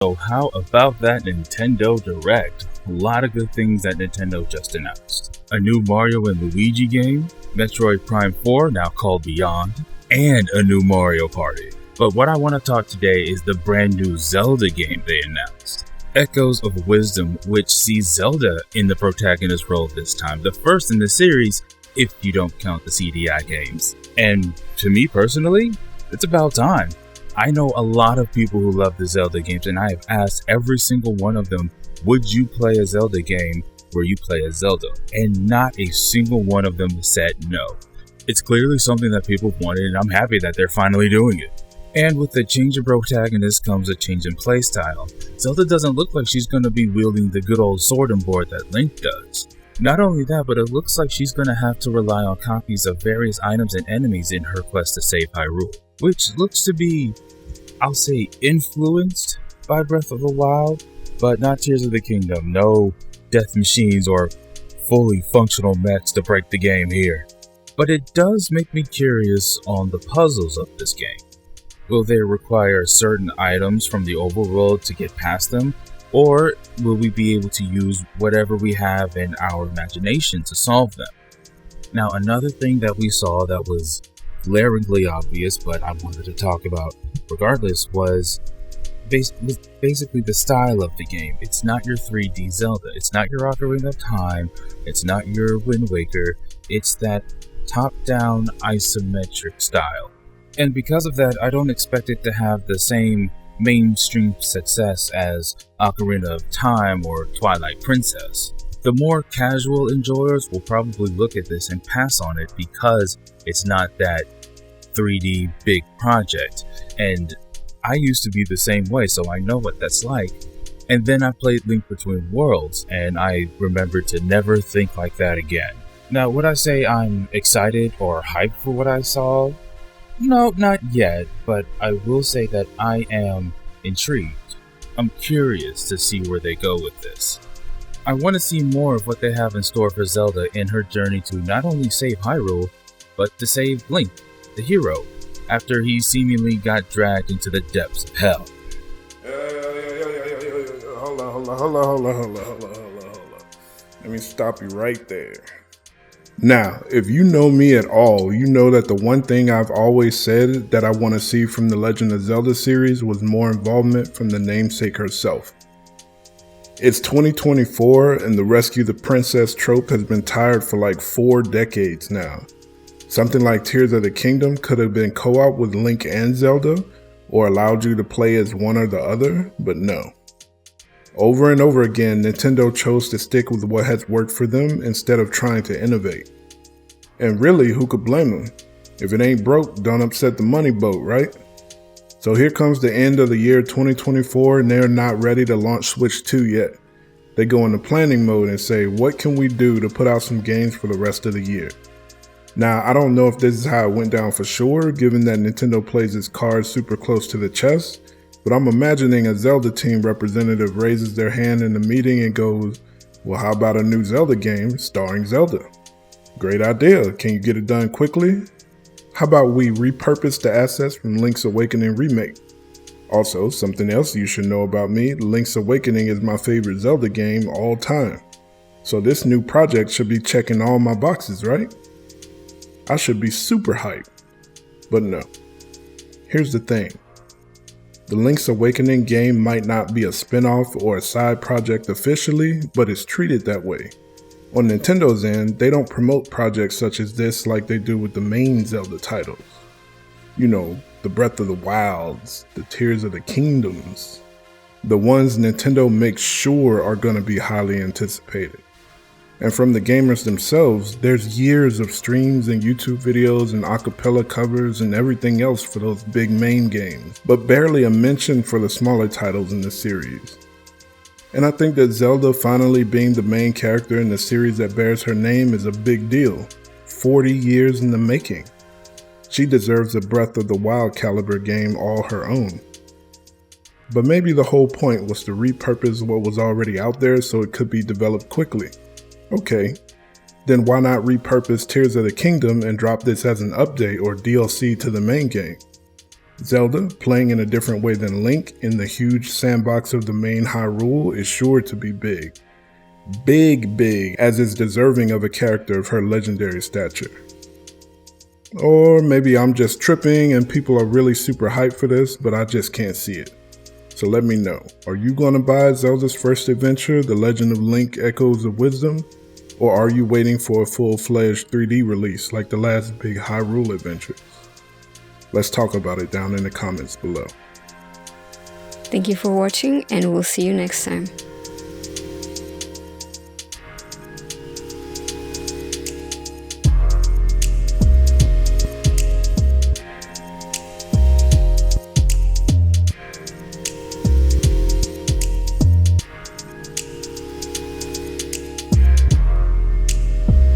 So how about that Nintendo Direct? A lot of good things that Nintendo just announced. A new Mario and Luigi game, Metroid Prime 4, now called Beyond, and a new Mario Party. But what I want to talk today is the brand new Zelda game they announced. Echoes of Wisdom, which sees Zelda in the protagonist role this time, the first in the series if you don't count the CDI games. And to me personally, it's about time. I know a lot of people who love the Zelda games, and I have asked every single one of them, would you play a Zelda game where you play as Zelda? And not a single one of them said no. It's clearly something that people wanted, and I'm happy that they're finally doing it. And with the change in protagonist comes a change in playstyle. Zelda doesn't look like she's going to be wielding the good old sword and board that Link does. Not only that, but it looks like she's going to have to rely on copies of various items and enemies in her quest to save Hyrule, which looks to be, I'll say, influenced by Breath of the Wild, but not Tears of the Kingdom. No death machines or fully functional mechs to break the game here. But it does make me curious on the puzzles of this game. Will they require certain items from the overworld to get past them? Or will we be able to use whatever we have in our imagination to solve them? Now, another thing that we saw that was glaringly obvious, but I wanted to talk about regardless, was basically the style of the game. It's not your 3D Zelda. It's not your Ocarina of Time. It's not your Wind Waker. It's that top-down isometric style. And because of that, I don't expect it to have the same mainstream success as Ocarina of Time or Twilight Princess. The more casual enjoyers will probably look at this and pass on it because it's not that 3D big project. And I used to be the same way, so I know what that's like. And then I played Link Between Worlds, and I remembered to never think like that again. Now, would I say I'm excited or hyped for what I saw? No, not yet, but I will say that I am intrigued. I'm curious to see where they go with this. I want to see more of what they have in store for Zelda in her journey to not only save Hyrule, but to save Link, the hero, after he seemingly got dragged into the depths of hell. Hold on. Let me stop you right there. Now, if you know me at all, you know that the one thing I've always said that I want to see from the Legend of Zelda series was more involvement from the namesake herself. It's 2024 and the rescue the princess trope has been tired for like 4 decades now. Something like Tears of the Kingdom could have been co-op with Link and Zelda, or allowed you to play as one or the other, but no. Over and over again, Nintendo chose to stick with what has worked for them instead of trying to innovate. And really, who could blame them? If it ain't broke, don't upset the money boat, right? So here comes the end of the year 2024 and they're not ready to launch Switch 2 yet. They go into planning mode and say, what can we do to put out some games for the rest of the year? Now, I don't know if this is how it went down for sure, given that Nintendo plays its cards super close to the chest, but I'm imagining a Zelda team representative raises their hand in the meeting and goes, well, how about a new Zelda game starring Zelda? Great idea. Can you get it done quickly? How about we repurpose the assets from Link's Awakening Remake? Also, something else you should know about me, Link's Awakening is my favorite Zelda game all time. So this new project should be checking all my boxes, right? I should be super hyped. But no. Here's the thing. The Link's Awakening game might not be a spin-off or a side project officially, but it's treated that way. On Nintendo's end, they don't promote projects such as this like they do with the main Zelda titles. You know, the Breath of the Wilds, the Tears of the Kingdoms. The ones Nintendo makes sure are going to be highly anticipated. And from the gamers themselves, there's years of streams and YouTube videos and acapella covers and everything else for those big main games, but barely a mention for the smaller titles in the series. And I think that Zelda finally being the main character in the series that bears her name is a big deal. 40 years in the making. She deserves a Breath of the Wild caliber game all her own. But maybe the whole point was to repurpose what was already out there so it could be developed quickly. Okay, then why not repurpose Tears of the Kingdom and drop this as an update or DLC to the main game? Zelda, playing in a different way than Link in the huge sandbox of the main Hyrule, is sure to be big. Big, as is deserving of a character of her legendary stature. Or maybe I'm just tripping and people are really super hyped for this, but I just can't see it. So let me know. Are you going to buy Zelda's first adventure, The Legend of Link Echoes of Wisdom? Or are you waiting for a full-fledged 3D release like the last big Hyrule adventures? Let's talk about it down in the comments below. Thank you for watching, and we'll see you next time.